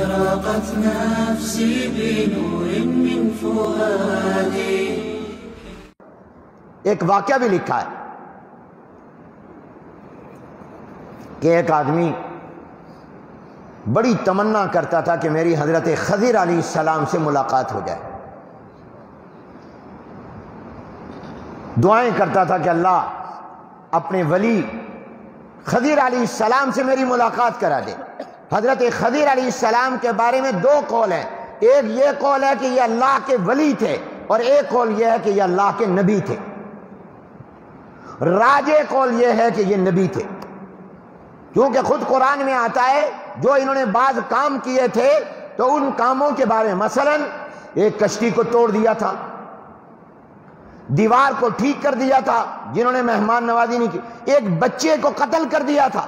أشرقت نفسي بنور من فؤادي. ایک واقعہ بھی لکھا ہے کہ ایک آدمی بڑی تمنا کرتا تھا کہ میری حضرت خضر علیہ السلام سے ملاقات ہو جائے. دعائیں کرتا تھا کہ اللہ اپنے ولی خضر علیہ السلام سے میری ملاقات کرا دے. حضرت خضر علیہ السلام کے بارے میں دو قول ہیں. ایک یہ قول ہے کہ یہ اللہ کے ولی تھے اور ایک قول یہ ہے کہ یہ اللہ کے نبی تھے. راجح قول یہ ہے کہ یہ نبی تھے، کیونکہ خود قرآن میں آتا ہے جو انہوں نے بعض کام کیے تھے تو ان کاموں کے بارے میں، مثلا ایک کشتی کو توڑ دیا تھا، دیوار کو ٹھیک کر دیا تھا جنہوں نے مہمان نوازی نہیں کی، ایک بچے کو قتل کر دیا تھا.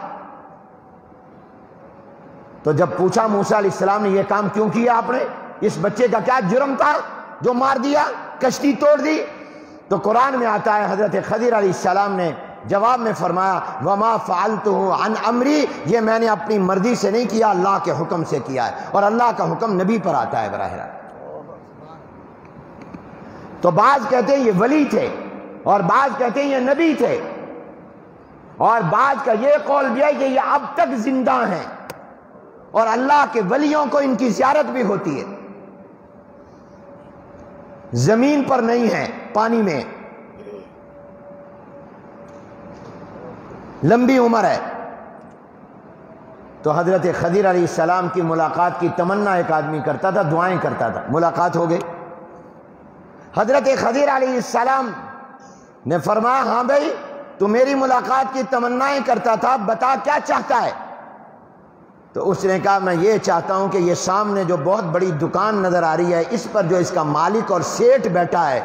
تو جب پوچھا موسیٰ علیہ السلام نے یہ کام کیوں کیا آپ نے، اس بچے کا کیا جرم تھا جو مار دیا، کشتی توڑ دی؟ تو قرآن میں آتا ہے حضرت خضر علیہ السلام نے جواب میں فرمایا وما فعلتہ عن امری، یہ میں نے اپنی مرضی سے نہیں کیا، اللہ کے حکم سے کیا ہے، اور اللہ کا حکم نبی پر آتا ہے براہ راست. تو بعض کہتے ہیں یہ ولی تھے اور بعض کہتے ہیں یہ نبی تھے، اور بعض کا یہ قول بھی ہے کہ یہ اب تک زندہ ہیں اور اللہ کے ولیوں کو ان کی زیارت بھی ہوتی ہے. زمین پر نہیں ہے، پانی میں، لمبی عمر ہے. تو حضرت خضر علیہ السلام کی ملاقات کی تمنا ایک آدمی کرتا تھا، دعائیں کرتا تھا. ملاقات ہو گئی. حضرت خضر علیہ السلام نے فرمایا ہاں بھائی تو میری ملاقات کی تمنائیں کرتا تھا، بتا کیا چاہتا ہے؟ تو اس نے کہا میں یہ چاہتا ہوں کہ یہ سامنے جو بہت بڑی دکان نظر آ رہی ہے اس پر جو اس کا مالک اور سیٹ بیٹھا ہے،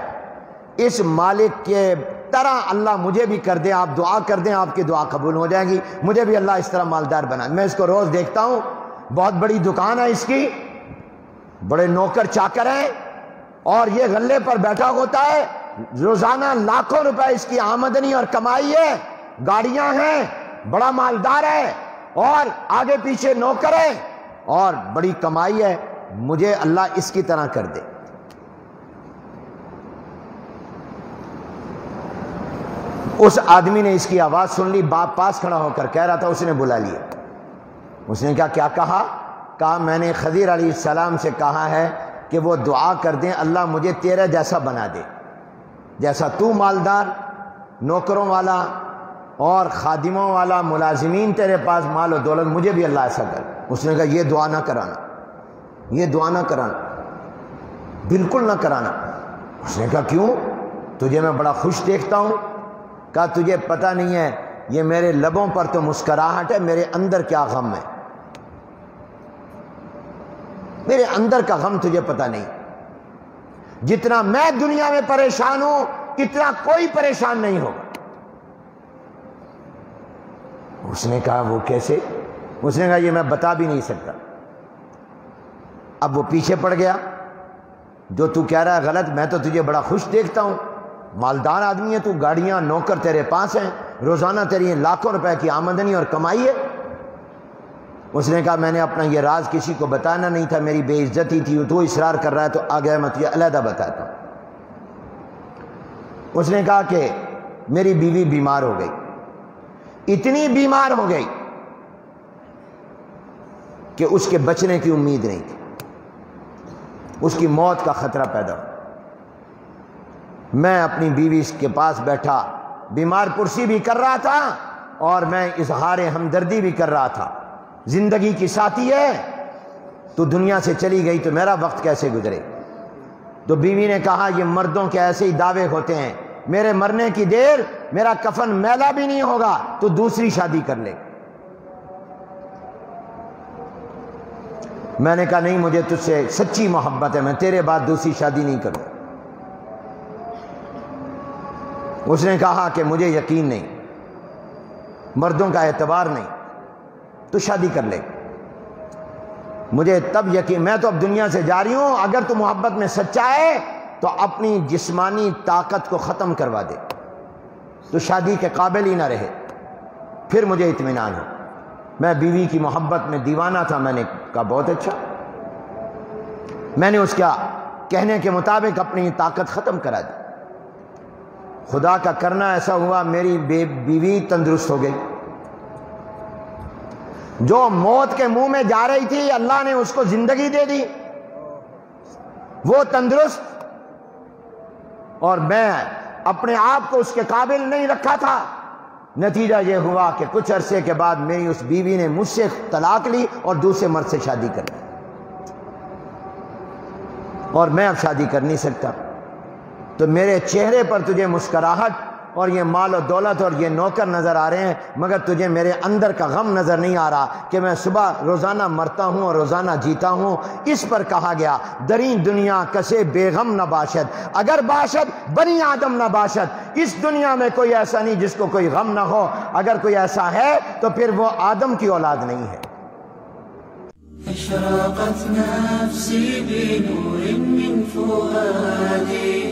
اس مالک کے طرح اللہ مجھے بھی کر دے، آپ دعا کر دیں آپ کی دعا قبول ہو جائے گی، مجھے بھی اللہ اس طرح مالدار بنا. میں اس کو روز دیکھتا ہوں، بہت بڑی دکان ہے اس کی، بڑے نوکر چاکر ہیں اور یہ غلے پر بیٹھا ہوتا ہے، روزانہ لاکھوں روپے اس کی آمدنی اور کمائی ہے، گاڑیاں ہیں، بڑا مالدار ہے اور آگے پیچھے نوکر ہے اور بڑی کمائی ہے، مجھے اللہ اس کی طرح کر دے. اس آدمی نے اس کی آواز سن لی، باپ پاس کھڑا ہو کر کہہ رہا تھا، اس نے بلا لیا. اس نے کہا کہا میں نے خضر علیہ السلام سے کہا ہے کہ وہ دعا کر دیں اللہ مجھے تیرے جیسا بنا دے، جیسا تو مالدار، نوکروں والا اور خادموں والا، ملازمین تیرے پاس مال و دولت، مجھے بھی اللہ ایسا کر. اس نے کہا یہ دعا نہ کرانا، یہ دعا نہ کرانا، بالکل نہ کرانا. اس نے کہا کیوں؟ تجھے میں بڑا خوش دیکھتا ہوں. کہا تجھے پتہ نہیں ہے یہ میرے لبوں پر تو مسکراہٹ ہے، میرے اندر کیا غم ہے، میرے اندر کا غم تجھے پتہ نہیں. جتنا میں دنیا میں پریشان ہوں اتنا کوئی پریشان نہیں ہوگا. اس نے کہا وہ کیسے؟ اس نے کہا یہ میں بتا بھی نہیں سکتا. اب وہ پیچھے پڑ گیا، جو تو کہہ رہا ہے غلط، میں تو تجھے بڑا خوش دیکھتا ہوں، مالدار آدمی ہے تو، گاڑیاں نوکر تیرے پاس ہیں، روزانہ تیری لاکھوں روپے کی آمدنی اور کمائی ہے. اس نے کہا میں نے اپنا یہ راز کسی کو بتانا نہیں تھا، میری بے عزتی تھی، تو اصرار کر رہا ہے تو آ گیا، میں تجھے علیحدہ بتاتا ہوں. اس نے کہا کہ میری بیوی بیمار ہو گئی، اتنی بیمار ہو گئی کہ اس کے بچنے کی امید نہیں تھی، اس کی موت کا خطرہ پیدا ہوا. میں اپنی بیوی کے پاس بیٹھا، بیمار پرسی بھی کر رہا تھا اور میں اظہار ہمدردی بھی کر رہا تھا. زندگی کی ساتھی ہے، تو دنیا سے چلی گئی تو میرا وقت کیسے گزرے؟ تو بیوی نے کہا یہ مردوں کے ایسے ہی دعوے ہوتے ہیں، میرے مرنے کی دیر میرا کفن میلا بھی نہیں ہوگا تو دوسری شادی کر لے. میں نے کہا نہیں، مجھے تجھ سے سچی محبت ہے، میں تیرے بعد دوسری شادی نہیں کروں. اس نے کہا کہ مجھے یقین نہیں، مردوں کا اعتبار نہیں، تو شادی کر لے. مجھے تب یقین، میں تو اب دنیا سے جا رہی ہوں، اگر تو محبت میں سچا ہے تو اپنی جسمانی طاقت کو ختم کروا دے، تو شادی کے قابل ہی نہ رہے، پھر مجھے اطمینان ہو. میں بیوی کی محبت میں دیوانہ تھا. میں نے کہا بہت اچھا. میں نے اس کا کہنے کے مطابق اپنی طاقت ختم کرا دی. خدا کا کرنا ایسا ہوا میری بیوی تندرست ہو گئی. جو موت کے منہ میں جا رہی تھی اللہ نے اس کو زندگی دے دی، وہ تندرست، اور میں اپنے آپ کو اس کے قابل نہیں رکھا تھا. نتیجہ یہ ہوا کہ کچھ عرصے کے بعد میری اس بیوی نے مجھ سے طلاق لی اور دوسرے مرد سے شادی کر لی، اور میں اب شادی کر نہیں سکتا. تو میرے چہرے پر تجھے مسکراہٹ اور یہ مال و دولت اور یہ نوکر نظر آ رہے ہیں، مگر تجھے میرے اندر کا غم نظر نہیں آ رہا کہ میں صبح روزانہ مرتا ہوں اور روزانہ جیتا ہوں. اس پر کہا گیا درین دنیا کسے بے غم نہ باشد، اگر باشد بنی آدم نہ باشد. اس دنیا میں کوئی ایسا نہیں جس کو کوئی غم نہ ہو، اگر کوئی ایسا ہے تو پھر وہ آدم کی اولاد نہیں ہے. اشرقت نفسی بنور من فؤادی